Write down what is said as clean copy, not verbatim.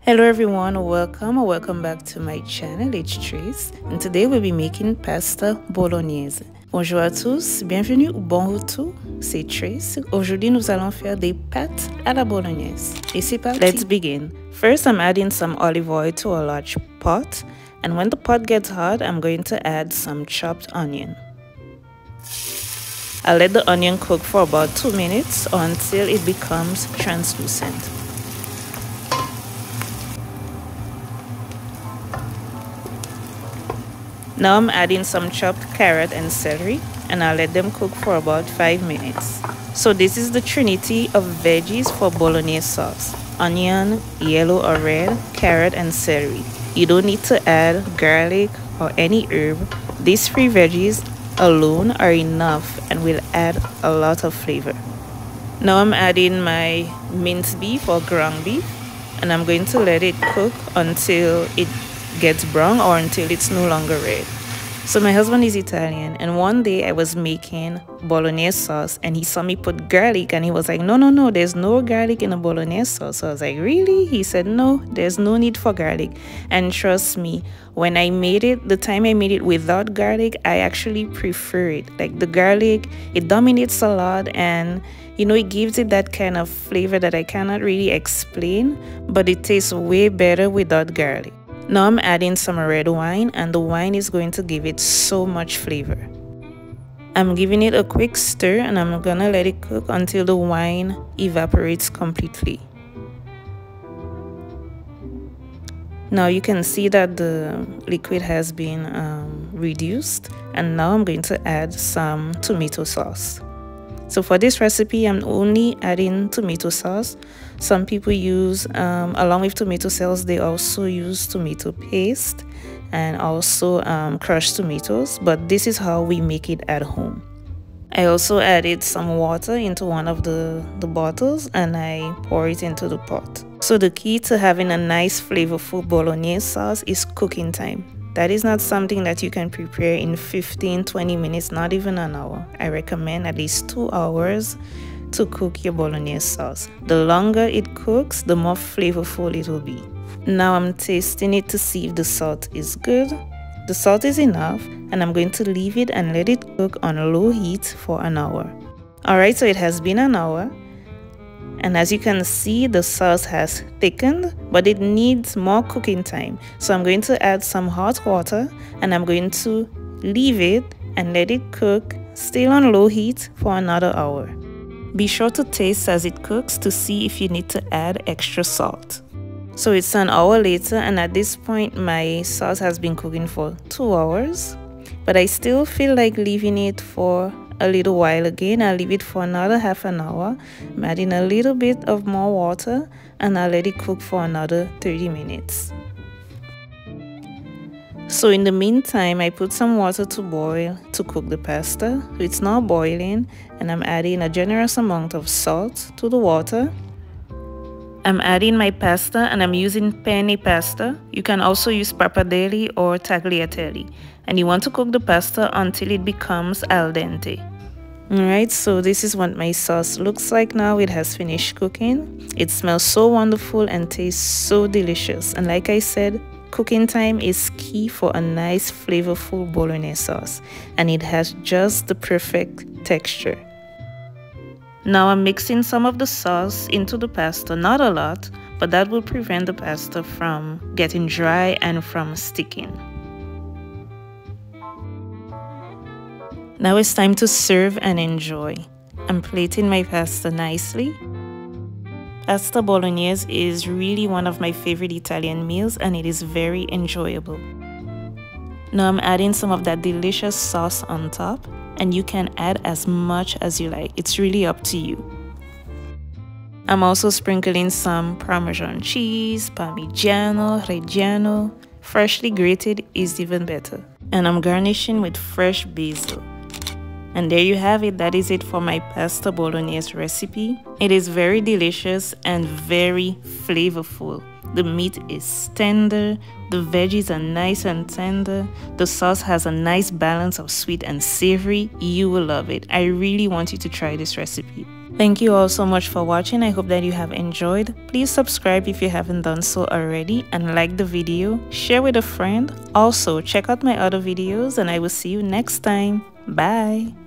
Hello everyone, welcome or welcome back to my channel, it's Trace, and today we'll be making pasta Bolognaise. Bonjour à tous, bienvenue ou bon retour, c'est Trace. Aujourd'hui nous allons faire des pâtes à la bolognaise. Et c'est parti. Let's begin. First I'm adding some olive oil to a large pot, and when the pot gets hot I'm going to add some chopped onion. I'll let the onion cook for about 2 minutes or until it becomes translucent. Now I'm adding some chopped carrot and celery, and I'll let them cook for about 5 minutes. So this is the trinity of veggies for bolognese sauce: onion, yellow or red, carrot and celery. You don't need to add garlic or any herb. These three veggies alone are enough and will add a lot of flavor. Now I'm adding my minced beef or ground beef, and I'm going to let it cook until it gets brown or until it's no longer red. So my husband is Italian, and one day I was making bolognese sauce and he saw me put garlic and he was like, no, there's no garlic in a bolognese sauce. So I was like, really? He said, no, there's no need for garlic. And trust me, when I made it, the time I made it without garlic, I actually prefer it. Like the garlic, it dominates a lot, and you know, it gives it that kind of flavor that I cannot really explain, but it tastes way better without garlic. Now I'm adding some red wine, and the wine is going to give it so much flavor. I'm giving it a quick stir, and I'm gonna let it cook until the wine evaporates completely. Now you can see that the liquid has been reduced, and now I'm going to add some tomato sauce. So for this recipe, I'm only adding tomato sauce. Some people use, along with tomato sauce, they also use tomato paste and also crushed tomatoes, but this is how we make it at home. I also added some water into one of the bottles, and I pour it into the pot. So the key to having a nice flavorful bolognese sauce is cooking time. That is not something that you can prepare in 15-20 minutes, not even an hour. I recommend at least 2 hours to cook your bolognese sauce. The longer it cooks, the more flavorful it will be. Now I'm tasting it to see if the salt is good. The salt is enough, and I'm going to leave it and let it cook on low heat for an hour. Alright, so it has been an hour. And as you can see, the sauce has thickened, but it needs more cooking time. So I'm going to add some hot water, and I'm going to leave it and let it cook still on low heat for another hour. Be sure to taste as it cooks to see if you need to add extra salt. So it's an hour later, and at this point my sauce has been cooking for 2 hours, but I still feel like leaving it for a little while again. I'll leave it for another half an hour. I'm adding a little bit of more water, and I'll let it cook for another 30 minutes. So in the meantime, I put some water to boil to cook the pasta. So it's now boiling, and I'm adding a generous amount of salt to the water. I'm adding my pasta, and I'm using penne pasta. You can also use pappardelle or tagliatelle. And you want to cook the pasta until it becomes al dente. Alright, so this is what my sauce looks like now. It has finished cooking. It smells so wonderful and tastes so delicious. And like I said, cooking time is key for a nice flavorful bolognese sauce. And it has just the perfect texture. Now I'm mixing some of the sauce into the pasta, not a lot, but that will prevent the pasta from getting dry and from sticking. Now it's time to serve and enjoy. I'm plating my pasta nicely. Pasta bolognese is really one of my favorite Italian meals, and it is very enjoyable. Now I'm adding some of that delicious sauce on top, and you can add as much as you like. It's really up to you. I'm also sprinkling some Parmesan cheese, Parmigiano, Reggiano. Freshly grated is even better. And I'm garnishing with fresh basil. And there you have it. That is it for my pasta bolognese recipe. It is very delicious and very flavorful. The meat is tender, the veggies are nice and tender, the sauce has a nice balance of sweet and savory. You will love it. I really want you to try this recipe. Thank you all so much for watching. I hope that you have enjoyed. Please subscribe if you haven't done so already and like the video. Share with a friend. Also, check out my other videos and I will see you next time. Bye!